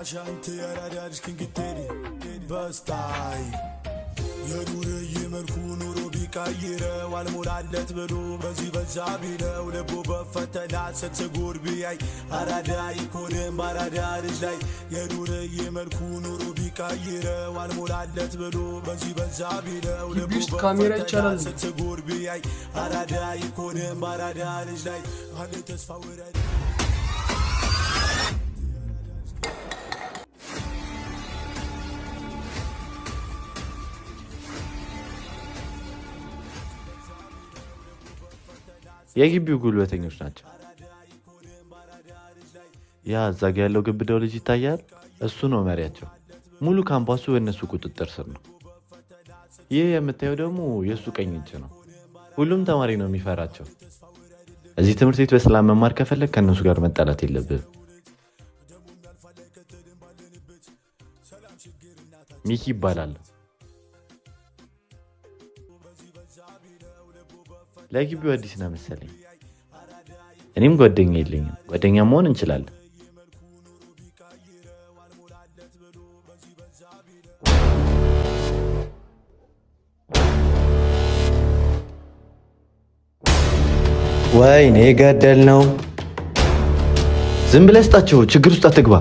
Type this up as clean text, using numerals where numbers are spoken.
Ashanti yaradarish kingiteri bastai የዱር ይመልኩ ኑሮ ቢቀይረው አልሞላለት ብሎ በዚህ በዛ ቢለው ልቡ በፈተና ስትጎር ቢያይ አራዳ ይኮንም ባራዳ ልጅ ላይ የዱር ይመልኩ ኑሮ ቢቀይረው አልሞላለት ብሎ በዚህ በዛ ቢለው ልቡ በፈተና ስትጎር ቢያይ አራዳ ይኮንም ባራዳ ልጅ ላይ አለ ተስፋ ወራይ የግቢው ጉልበተኞች ናቸው። ያ እዛጋ ያለው ግብዳው ልጅ ይታያል። እሱ ነው መሪያቸው። ሙሉ ካምፓሱ በእነሱ ቁጥጥር ስር ነው። ይህ የምታየው ደግሞ የሱ ቀኝ እጅ ነው። ሁሉም ተማሪ ነው የሚፈራቸው። እዚህ ትምህርት ቤት በሰላም መማር ከፈለክ ከነሱ ጋር መጣላት የለብህም። ሚኪ ይባላል። ለግቢው አዲስ ነው መሰለኝ። እኔም ጓደኛ የለኝም። ጓደኛ መሆን እንችላለን። ወይኔ ገደል ነው። ዝም ብለህ ስጣቸው፣ ችግር ውስጥ አትግባ።